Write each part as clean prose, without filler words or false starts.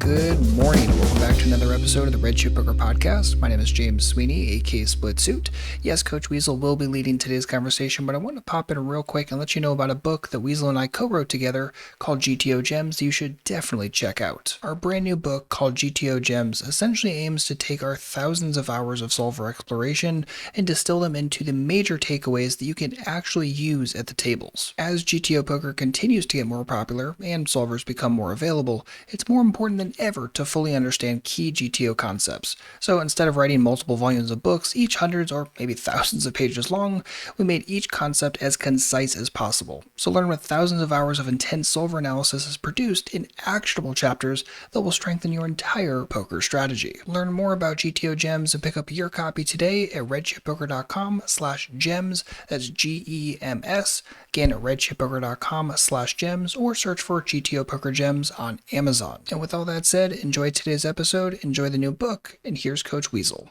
Good morning. Welcome back to another episode of the Red Chip Poker Podcast. My name is James Sweeney, aka Split Suit. Yes, Coach Weasel will be leading today's conversation, but I want to pop in real quick and let you know about a book that Weasel and I co-wrote together called GTO Gems that you should definitely check out. Our brand new book called GTO Gems essentially aims to take our thousands of hours of solver exploration and distill them into the major takeaways that you can actually use at the tables. As GTO poker continues to get more popular and solvers become more available, it's more important than ever to fully understand key GTO concepts. So instead of writing multiple volumes of books, each hundreds or maybe thousands of pages long, we made each concept as concise as possible. So learn what thousands of hours of intense solver analysis has produced in actionable chapters that will strengthen your entire poker strategy. Learn more about GTO Gems and pick up your copy today at redchippoker.com/gems. That's GEMS. Again, at redchippoker.com/gems, or search for GTO Poker Gems on Amazon. And with all that said, enjoy today's episode, enjoy the new book, and here's Coach Weasel.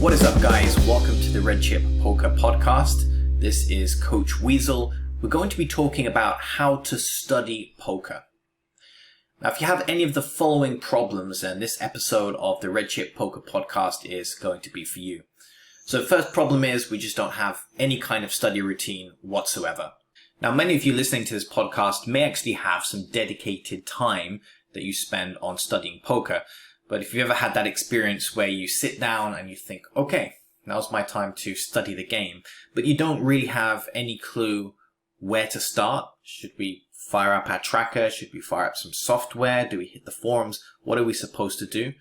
What is up, guys? Welcome to the Red Chip Poker Podcast. This is Coach Weasel. We're going to be talking about how to study poker. Now, if you have any of the following problems, then this episode of the Red Chip Poker Podcast is going to be for you. So the first problem is we just don't have any kind of study routine whatsoever. Now, many of you listening to this podcast may actually have some dedicated time that you spend on studying poker. But if you've ever had that experience where you sit down and you think, okay, now's my time to study the game, but you don't really have any clue where to start. Should we fire up our tracker? Should we fire up some software? Do we hit the forums? What are we supposed to do?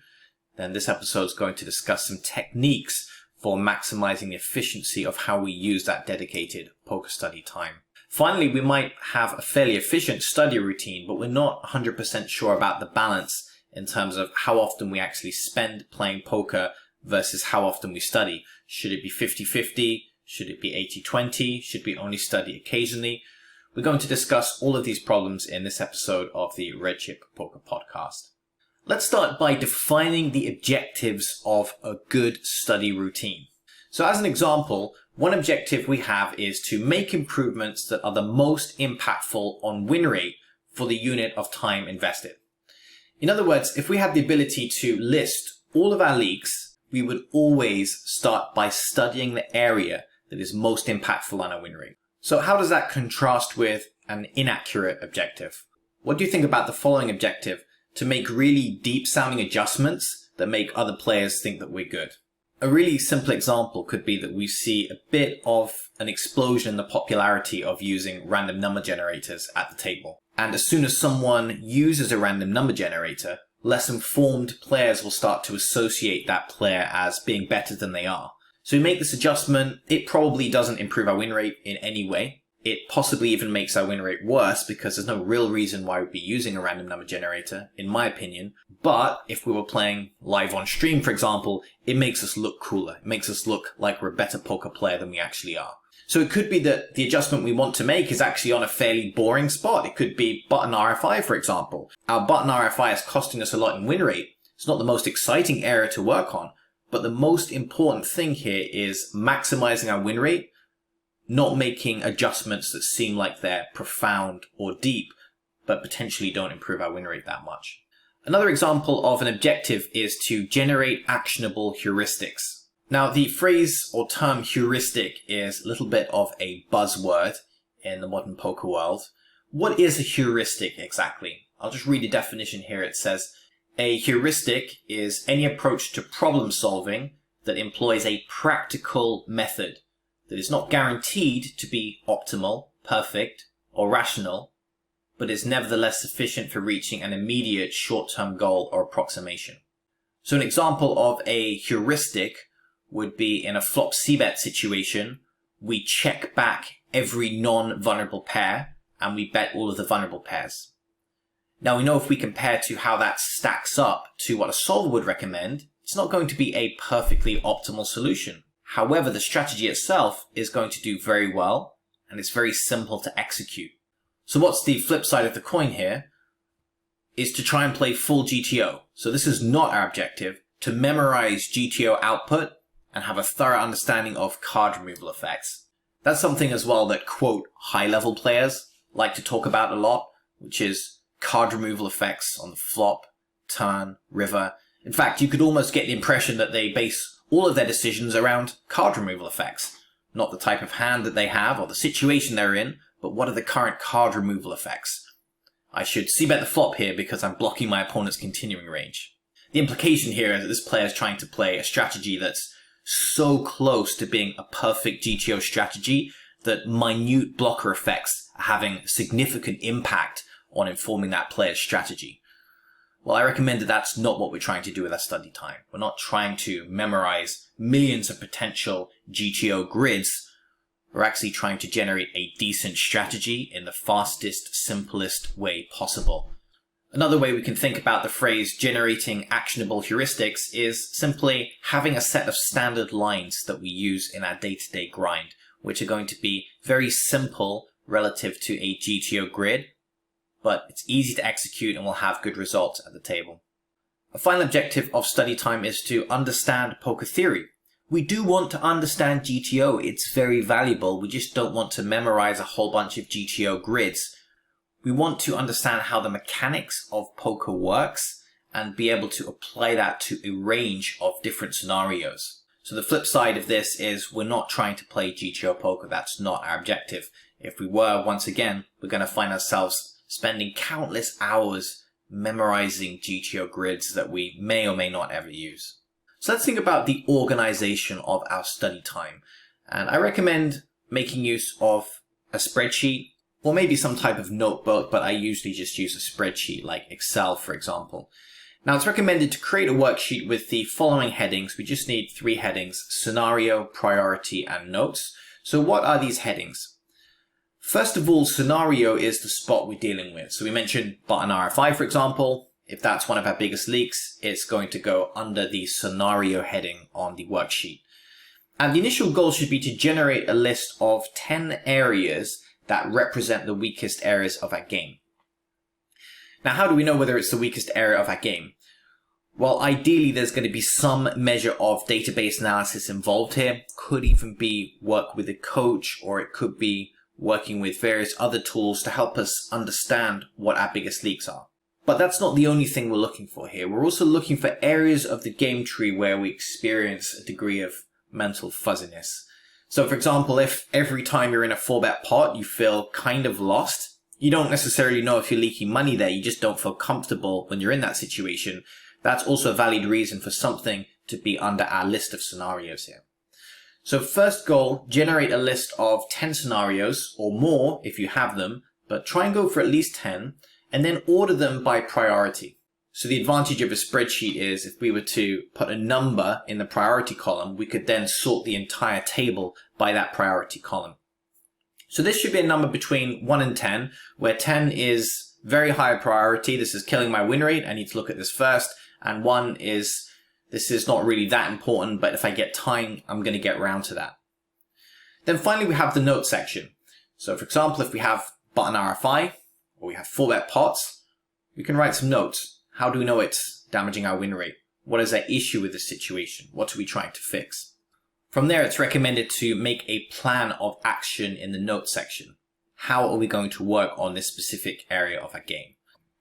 Then this episode is going to discuss some techniques for maximizing the efficiency of how we use that dedicated poker study time. Finally, we might have a fairly efficient study routine, but we're not 100% sure about the balance in terms of how often we actually spend playing poker versus how often we study. Should it be 50-50? Should it be 80-20? Should we only study occasionally? We're going to discuss all of these problems in this episode of the Red Chip Poker Podcast. Let's start by defining the objectives of a good study routine. So as an example, one objective we have is to make improvements that are the most impactful on win rate for the unit of time invested. In other words, if we had the ability to list all of our leagues, we would always start by studying the area that is most impactful on our win rate. So how does that contrast with an inaccurate objective? What do you think about the following objective? To make really deep sounding adjustments that make other players think that we're good. A really simple example could be that we see a bit of an explosion in the popularity of using random number generators at the table. And as soon as someone uses a random number generator, less informed players will start to associate that player as being better than they are. So we make this adjustment. It probably doesn't improve our win rate in any way. It possibly even makes our win rate worse because there's no real reason why we'd be using a random number generator, in my opinion. But if we were playing live on stream, for example, it makes us look cooler. It makes us look like we're a better poker player than we actually are. So it could be that the adjustment we want to make is actually on a fairly boring spot. It could be button RFI, for example. Our button RFI is costing us a lot in win rate. It's not the most exciting area to work on, but the most important thing here is maximizing our win rate, not making adjustments that seem like they're profound or deep, but potentially don't improve our win rate that much. Another example of an objective is to generate actionable heuristics. Now, the phrase or term heuristic is a little bit of a buzzword in the modern poker world. What is a heuristic exactly? I'll just read the definition here. It says, a heuristic is any approach to problem solving that employs a practical method that is not guaranteed to be optimal, perfect, or rational, but is nevertheless sufficient for reaching an immediate short-term goal or approximation. So an example of a heuristic would be in a flop c-bet situation, we check back every non-vulnerable pair and we bet all of the vulnerable pairs. Now we know if we compare to how that stacks up to what a solver would recommend, it's not going to be a perfectly optimal solution. However, the strategy itself is going to do very well and it's very simple to execute. So what's the flip side of the coin here? Is to try and play full GTO. So this is not our objective, to memorize GTO output and have a thorough understanding of card removal effects. That's something as well that, quote, high-level players like to talk about a lot, which is card removal effects on the flop, turn, river. In fact, you could almost get the impression that they base all of their decisions around card removal effects. Not the type of hand that they have or the situation they're in, but what are the current card removal effects? I should c-bet the flop here because I'm blocking my opponent's continuing range. The implication here is that this player is trying to play a strategy that's so close to being a perfect GTO strategy that minute blocker effects are having significant impact on informing that player's strategy. Well, I recommend that that's not what we're trying to do with our study time. We're not trying to memorize millions of potential GTO grids. We're actually trying to generate a decent strategy in the fastest, simplest way possible. Another way we can think about the phrase generating actionable heuristics is simply having a set of standard lines that we use in our day-to-day grind, which are going to be very simple relative to a GTO grid, but it's easy to execute and will have good results at the table. A final objective of study time is to understand poker theory. We do want to understand GTO, it's very valuable, we just don't want to memorize a whole bunch of GTO grids. We want to understand how the mechanics of poker works and be able to apply that to a range of different scenarios. So the flip side of this is we're not trying to play GTO poker, that's not our objective. If we were, once again, we're going to find ourselves spending countless hours memorizing GTO grids that we may or may not ever use. So let's think about the organization of our study time. And I recommend making use of a spreadsheet or maybe some type of notebook, but I usually just use a spreadsheet like Excel, for example. Now it's recommended to create a worksheet with the following headings. We just need 3 headings: scenario, priority, and notes. So what are these headings? First of all, scenario is the spot we're dealing with. So we mentioned button RFI, for example. If that's one of our biggest leaks, it's going to go under the scenario heading on the worksheet. And the initial goal should be to generate a list of 10 areas that represent the weakest areas of our game. Now, how do we know whether it's the weakest area of our game? Well, ideally, there's going to be some measure of database analysis involved here. Could even be work with a coach, or it could be working with various other tools to help us understand what our biggest leaks are. But that's not the only thing we're looking for here. We're also looking for areas of the game tree where we experience a degree of mental fuzziness. So for example, if every time you're in a 4-bet pot, you feel kind of lost, you don't necessarily know if you're leaking money there, you just don't feel comfortable when you're in that situation, that's also a valid reason for something to be under our list of scenarios here. So first goal, generate a list of 10 scenarios or more if you have them, but try and go for at least 10 and then order them by priority. So the advantage of a spreadsheet is if we were to put a number in the priority column, we could then sort the entire table by that priority column. So this should be a number between 1 and 10, where 10 is very high priority. This is killing my win rate. I need to look at this first. And 1 is, this is not really that important, but if I get time, I'm going to get around to that. Then finally, we have the note section. So for example, if we have button RFI, or we have 4-bet pots, we can write some notes. How do we know it's damaging our win rate? What is our issue with the situation? What are we trying to fix? From there, it's recommended to make a plan of action in the note section. How are we going to work on this specific area of our game?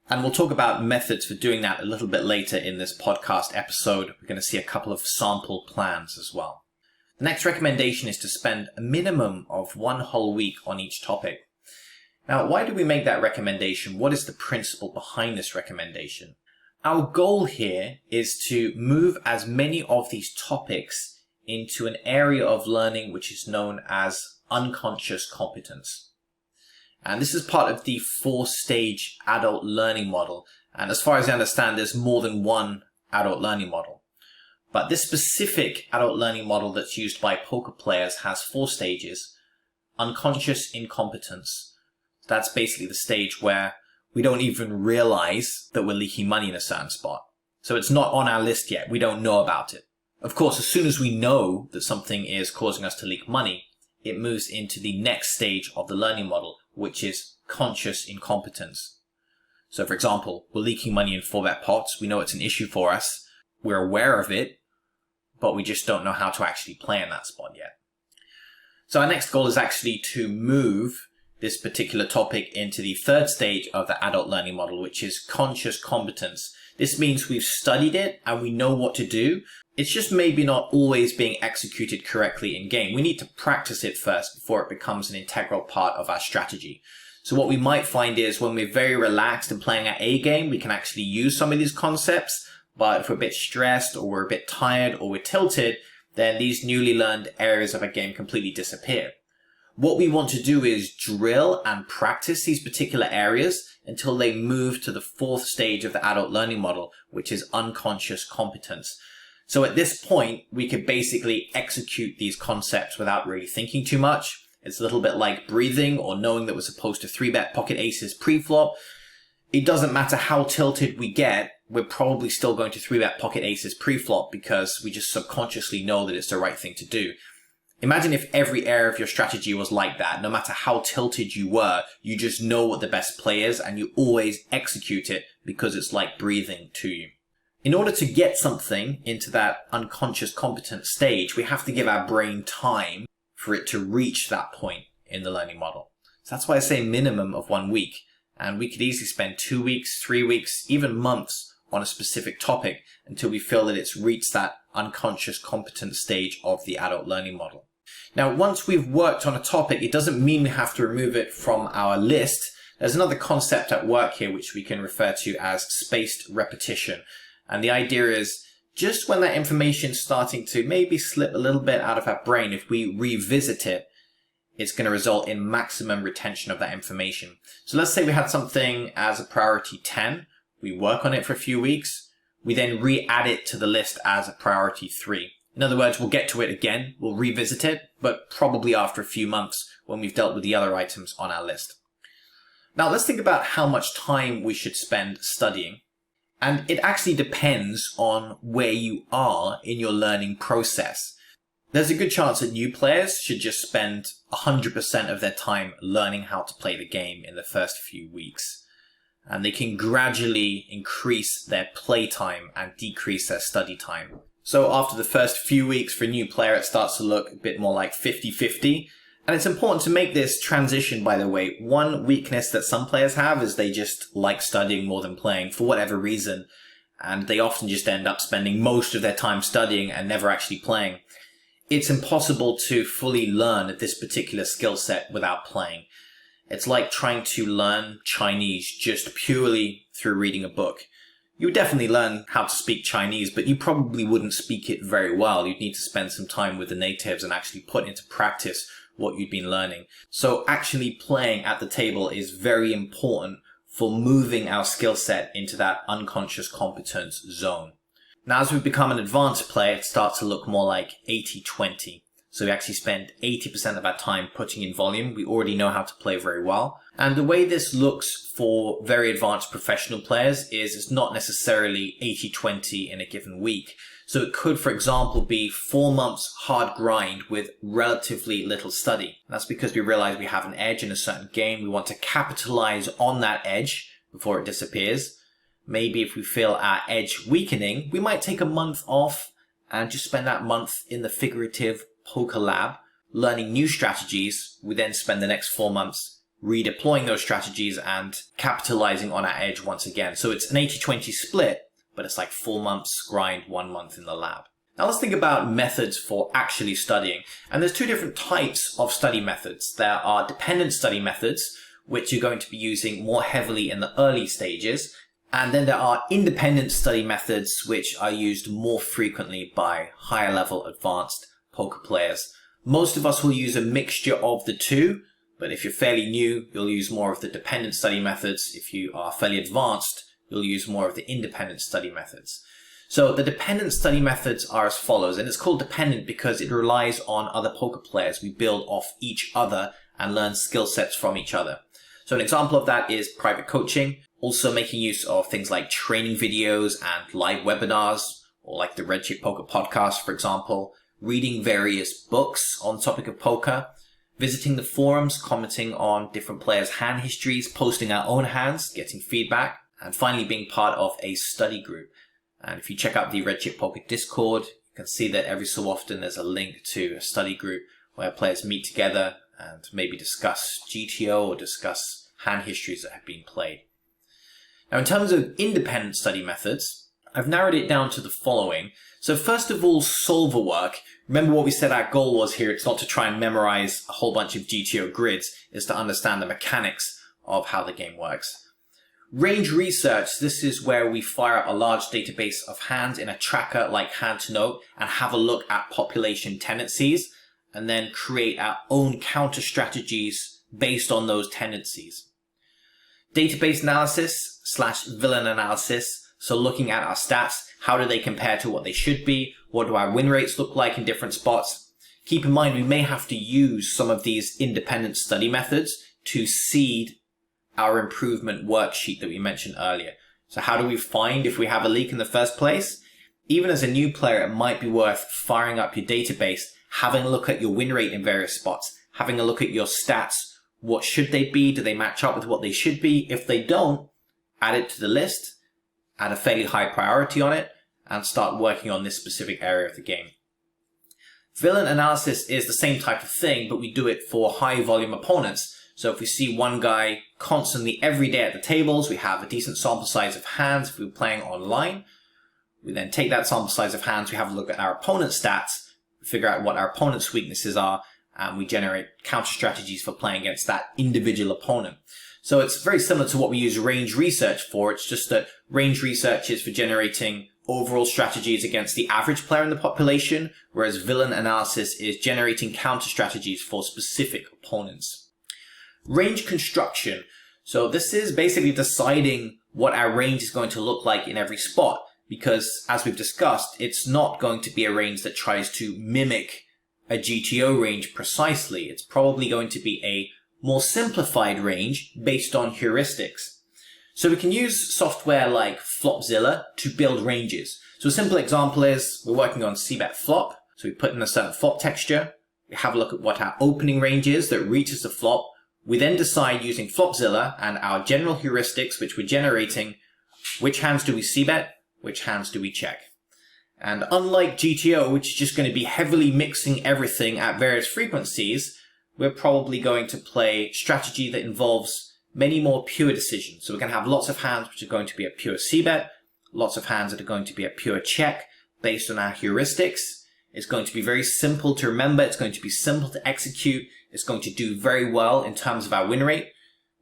And we'll talk about methods for doing that a little bit later in this podcast episode. We're going to see a couple of sample plans as well. The next recommendation is to spend a minimum of 1 whole week on each topic. Now, why do we make that recommendation? What is the principle behind this recommendation? Our goal here is to move as many of these topics into an area of learning which is known as unconscious competence. And this is part of the 4-stage adult learning model. And as far as I understand, there's more than one adult learning model. But this specific adult learning model that's used by poker players has 4 stages. Unconscious incompetence. That's basically the stage where we don't even realize that we're leaking money in a certain spot. So it's not on our list yet. We don't know about it. Of course, as soon as we know that something is causing us to leak money, it moves into the next stage of the learning model, which is conscious incompetence. So for example, we're leaking money in 4-bet pots. We know it's an issue for us. We're aware of it, but we just don't know how to actually play in that spot yet. So our next goal is actually to move this particular topic into the 3rd stage of the adult learning model, which is conscious competence. This means we've studied it and we know what to do. It's just maybe not always being executed correctly in game. We need to practice it first before it becomes an integral part of our strategy. So what we might find is when we're very relaxed and playing our A game, we can actually use some of these concepts. But if we're a bit stressed or we're a bit tired or we're tilted, then these newly learned areas of our game completely disappear. What we want to do is drill and practice these particular areas until they move to the fourth stage of the adult learning model, which is unconscious competence. So at this point, we could basically execute these concepts without really thinking too much. It's a little bit like breathing or knowing that we're supposed to 3-bet pocket aces pre-flop. It doesn't matter how tilted we get, we're probably still going to 3-bet pocket aces pre-flop because we just subconsciously know that it's the right thing to do. Imagine if every area of your strategy was like that. No matter how tilted you were, you just know what the best play is and you always execute it because it's like breathing to you. In order to get something into that unconscious competent stage, we have to give our brain time for it to reach that point in the learning model. So that's why I say minimum of 1 week. And we could easily spend 2 weeks, 3 weeks, even months on a specific topic until we feel that it's reached that unconscious competent stage of the adult learning model. Now, once we've worked on a topic, it doesn't mean we have to remove it from our list. There's another concept at work here which we can refer to as spaced repetition. And the idea is just when that information is starting to maybe slip a little bit out of our brain, if we revisit it, it's going to result in maximum retention of that information. So let's say we had something as a priority 10. We work on it for a few weeks. We then re-add it to the list as a priority 3. In other words, we'll get to it again. We'll revisit it, but probably after a few months when we've dealt with the other items on our list. Now let's think about how much time we should spend studying. And it actually depends on where you are in your learning process. There's a good chance that new players should just spend 100% of their time learning how to play the game in the first few weeks. And they can gradually increase their play time and decrease their study time. So after the first few weeks for a new player, it starts to look a bit more like 50-50. And it's important to make this transition, by the way. One weakness that some players have is they just like studying more than playing for whatever reason. And they often just end up spending most of their time studying and never actually playing. It's impossible to fully learn this particular skill set without playing. It's like trying to learn Chinese just purely through reading a book. You would definitely learn how to speak Chinese, but you probably wouldn't speak it very well. You'd need to spend some time with the natives and actually put into practice what you've been learning. So actually playing at the table is very important for moving our skill set into that unconscious competence zone. Now, as we become an advanced player, it starts to look more like 80-20. So we actually spend 80% of our time putting in volume. We already know how to play very well. And the way this looks for very advanced professional players is it's not necessarily 80-20 in a given week. So it could, for example, be 4 months hard grind with relatively little study. That's because we realize we have an edge in a certain game. We want to capitalize on that edge before it disappears. Maybe if we feel our edge weakening, we might take a month off and just spend that month in the figurative poker lab, learning new strategies. We then spend the next 4 months redeploying those strategies and capitalizing on our edge once again. So it's an 80-20 split, but it's like 4 months grind, 1 month in the lab. Now let's think about methods for actually studying. And there's 2 different types of study methods. There are dependent study methods, which you're going to be using more heavily in the early stages. And then there are independent study methods, which are used more frequently by higher level advanced poker players. Most of us will use a mixture of the 2, but if you're fairly new, you'll use more of the dependent study methods. If you are fairly advanced, you'll use more of the independent study methods. So the dependent study methods are as follows, and it's called dependent because it relies on other poker players. We build off each other and learn skill sets from each other. So an example of that is private coaching, also making use of things like training videos and live webinars, or like the Red Chip Poker podcast, for example, reading various books on the topic of poker, visiting the forums, commenting on different players' hand histories, posting our own hands, getting feedback, and finally being part of a study group. And if you check out the Red Chip Poker Discord, you can see that every so often there's a link to a study group where players meet together and maybe discuss GTO or discuss hand histories that have been played. Now, in terms of independent study methods, I've narrowed it down to the following. So first of all, solver work. Remember what we said our goal was here. It's not to try and memorize a whole bunch of GTO grids. It's to understand the mechanics of how the game works. Range research. This is where we fire up a large database of hands in a tracker like Hand to Note and have a look at population tendencies and then create our own counter strategies based on those tendencies. Database analysis / villain analysis. So looking at our stats, how do they compare to what they should be? What do our win rates look like in different spots? Keep in mind, we may have to use some of these independent study methods to seed our improvement worksheet that we mentioned earlier. So how do we find if we have a leak in the first place? Even as a new player, it might be worth firing up your database, having a look at your win rate in various spots, having a look at your stats. What should they be? Do they match up with what they should be? If they don't, add it to the list, add a fairly high priority on it, and start working on this specific area of the game. Villain analysis is the same type of thing, but we do it for high volume opponents. So if we see one guy constantly every day at the tables, we have a decent sample size of hands if we're playing online. We then take that sample size of hands, we have a look at our opponent's stats, figure out what our opponent's weaknesses are, and we generate counter strategies for playing against that individual opponent. So it's very similar to what we use range research for. It's just that range research is for generating overall strategies against the average player in the population, whereas villain analysis is generating counter strategies for specific opponents. Range construction. So this is basically deciding what our range is going to look like in every spot, because as we've discussed, it's not going to be a range that tries to mimic a GTO range precisely. It's probably going to be a more simplified range based on heuristics. So we can use software like Flopzilla to build ranges. So a simple example is we're working on c-bet flop. So we put in a certain flop texture. We have a look at what our opening range is that reaches the flop. We then decide using Flopzilla and our general heuristics, which we're generating, which hands do we c-bet, which hands do we check. And unlike GTO, which is just going to be heavily mixing everything at various frequencies, we're probably going to play strategy that involves many more pure decisions. So we're going to have lots of hands which are going to be a pure c-bet, lots of hands that are going to be a pure check based on our heuristics. It's going to be very simple to remember. It's going to be simple to execute. It's going to do very well in terms of our win rate,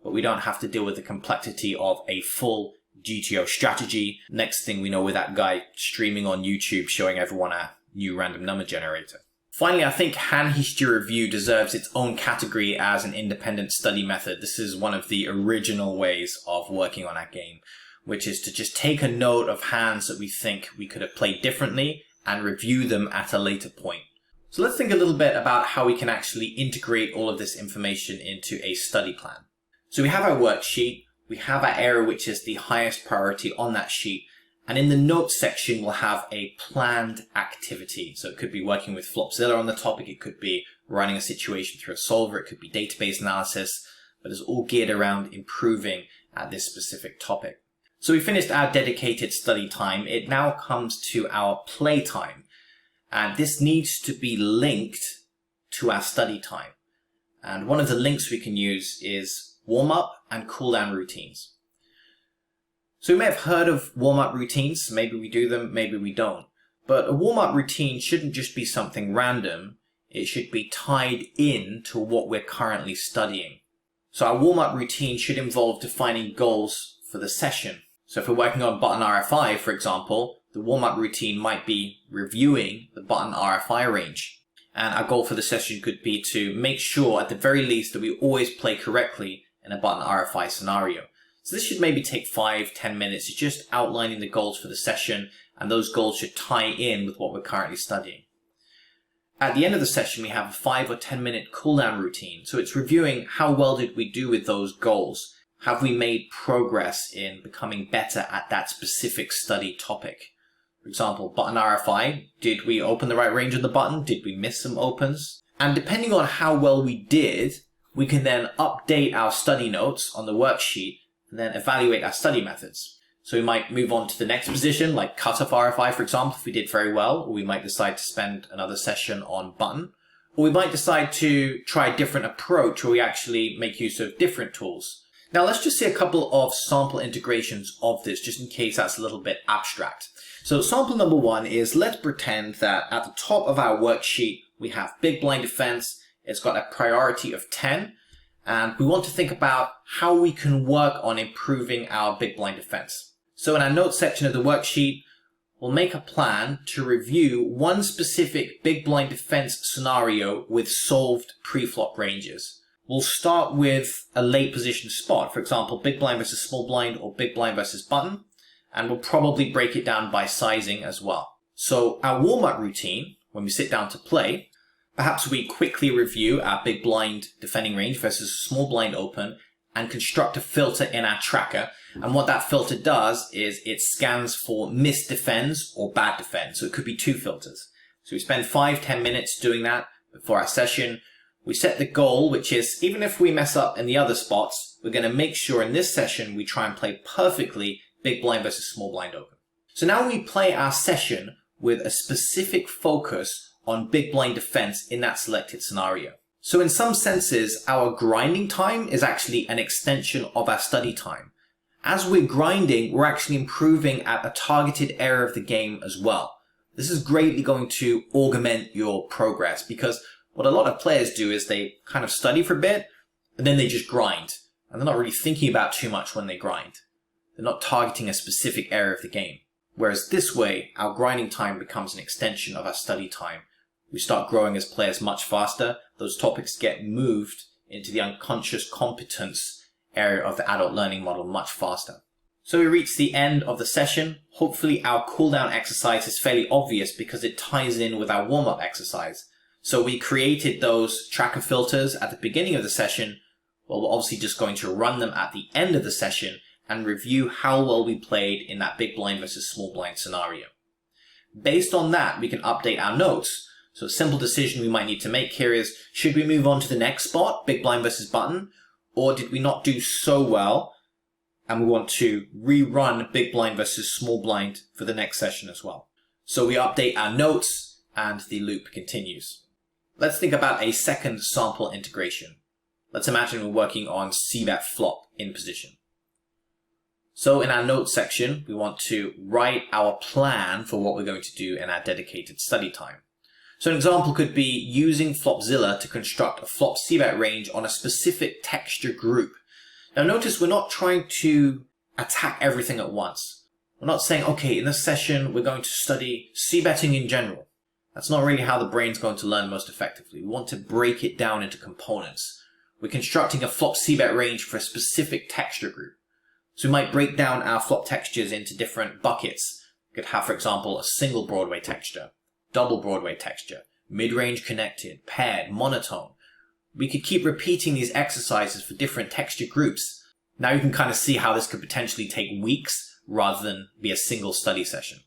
but we don't have to deal with the complexity of a full GTO strategy. Next thing we know, with that guy streaming on YouTube showing everyone a new random number generator. Finally, I think hand history review deserves its own category as an independent study method. This is one of the original ways of working on our game, which is to just take a note of hands that we think we could have played differently and review them at a later point. So let's think a little bit about how we can actually integrate all of this information into a study plan. So we have our worksheet, we have our area which is the highest priority on that sheet, and in the notes section we'll have a planned activity. So it could be working with Flopzilla on the topic, it could be running a situation through a solver, it could be database analysis, but it's all geared around improving at this specific topic. So we finished our dedicated study time. It now comes to our play time. And this needs to be linked to our study time. And one of the links we can use is warm-up and cool-down routines. So we may have heard of warm-up routines. Maybe we do them, maybe we don't. But a warm-up routine shouldn't just be something random. It should be tied in to what we're currently studying. So our warm-up routine should involve defining goals for the session. So if we're working on button RFI, for example, the warm-up routine might be reviewing the button RFI range. And our goal for the session could be to make sure at the very least that we always play correctly in a button RFI scenario. So this should maybe take 5-10 minutes. It's just outlining the goals for the session, and those goals should tie in with what we're currently studying. At the end of the session, we have a 5 or 10 minute cooldown routine. So it's reviewing how well did we do with those goals. Have we made progress in becoming better at that specific study topic? For example, button RFI, did we open the right range on the button? Did we miss some opens? And depending on how well we did, we can then update our study notes on the worksheet and then evaluate our study methods. So we might move on to the next position, like cutoff RFI, for example, if we did very well, or we might decide to spend another session on button. Or we might decide to try a different approach where we actually make use of different tools. Now let's just see a couple of sample integrations of this, just in case that's a little bit abstract. So sample number one is, let's pretend that at the top of our worksheet, we have big blind defense. It's got a priority of 10. And we want to think about how we can work on improving our big blind defense. So in our notes section of the worksheet, we'll make a plan to review one specific big blind defense scenario with solved pre-flop ranges. We'll start with a late position spot, for example, big blind versus small blind or big blind versus button, and we'll probably break it down by sizing as well. So our warm-up routine, when we sit down to play, perhaps we quickly review our big blind defending range versus small blind open and construct a filter in our tracker. And what that filter does is it scans for missed defends or bad defend. So it could be two filters. So we spend 5-10 minutes doing that before our session. We set the goal, which is even if we mess up in the other spots, we're going to make sure in this session we try and play perfectly big blind versus small blind open. So now we play our session with a specific focus on big blind defense in that selected scenario. So in some senses, our grinding time is actually an extension of our study time. As we're grinding, we're actually improving at a targeted area of the game as well. This is greatly going to augment your progress, because what a lot of players do is they kind of study for a bit and then they just grind. And they're not really thinking about too much when they grind. They're not targeting a specific area of the game. Whereas this way, our grinding time becomes an extension of our study time. We start growing as players much faster. Those topics get moved into the unconscious competence area of the adult learning model much faster. So we reach the end of the session. Hopefully our cooldown exercise is fairly obvious because it ties in with our warm-up exercise. So we created those tracker filters at the beginning of the session. Well, we're obviously just going to run them at the end of the session and review how well we played in that big blind versus small blind scenario. Based on that, we can update our notes. So a simple decision we might need to make here is, should we move on to the next spot, big blind versus button? Or did we not do so well and we want to rerun big blind versus small blind for the next session as well? So we update our notes and the loop continues. Let's think about a second sample integration. Let's imagine we're working on c-bet flop in position. So in our notes section, we want to write our plan for what we're going to do in our dedicated study time. So an example could be using Flopzilla to construct a flop c-bet range on a specific texture group. Now notice we're not trying to attack everything at once. We're not saying, okay, in this session, we're going to study c-betting in general. That's not really how the brain's going to learn most effectively. We want to break it down into components. We're constructing a flop c-bet range for a specific texture group. So we might break down our flop textures into different buckets. We could have, for example, a single Broadway texture, double Broadway texture, mid-range connected, paired, monotone. We could keep repeating these exercises for different texture groups. Now you can kind of see how this could potentially take weeks rather than be a single study session.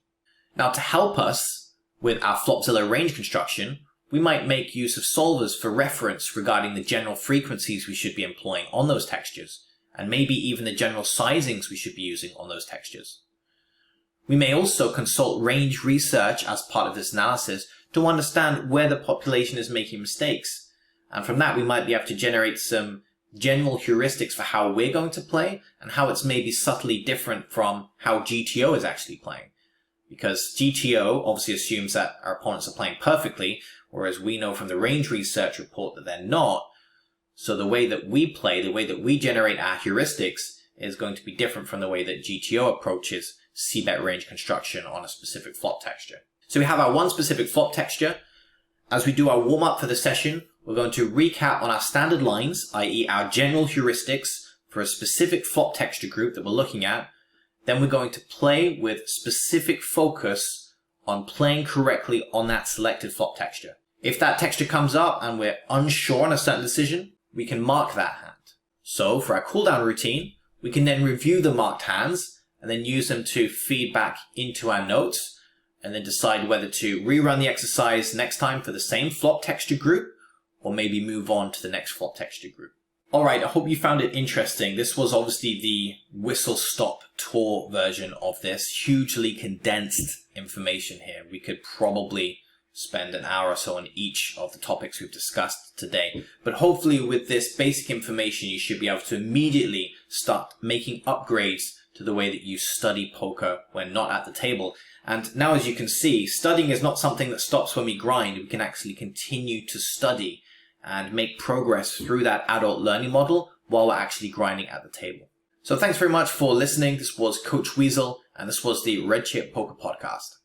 Now to help us with our Flopzilla range construction, we might make use of solvers for reference regarding the general frequencies we should be employing on those textures, and maybe even the general sizings we should be using on those textures. We may also consult range research as part of this analysis to understand where the population is making mistakes. And from that, we might be able to generate some general heuristics for how we're going to play and how it's maybe subtly different from how GTO is actually playing. Because GTO obviously assumes that our opponents are playing perfectly, whereas we know from the range research report that they're not. So the way that we play, the way that we generate our heuristics is going to be different from the way that GTO approaches c-bet range construction on a specific flop texture. So we have our one specific flop texture. As we do our warm-up for the session, we're going to recap on our standard lines, i.e. our general heuristics for a specific flop texture group that we're looking at. Then we're going to play with specific focus on playing correctly on that selected flop texture. If that texture comes up and we're unsure on a certain decision, we can mark that hand. So for our cooldown routine, we can then review the marked hands and then use them to feed back into our notes and then decide whether to rerun the exercise next time for the same flop texture group or maybe move on to the next flop texture group. Alright, I hope you found it interesting. This was obviously the whistle-stop tour version of this. Hugely condensed information here. We could probably spend an hour or so on each of the topics we've discussed today. But hopefully with this basic information, you should be able to immediately start making upgrades to the way that you study poker when not at the table. And now, as you can see, studying is not something that stops when we grind. We can actually continue to study and make progress through that adult learning model while we're actually grinding at the table. So thanks very much for listening. This was Coach Weasel, and this was the Red Chip Poker Podcast.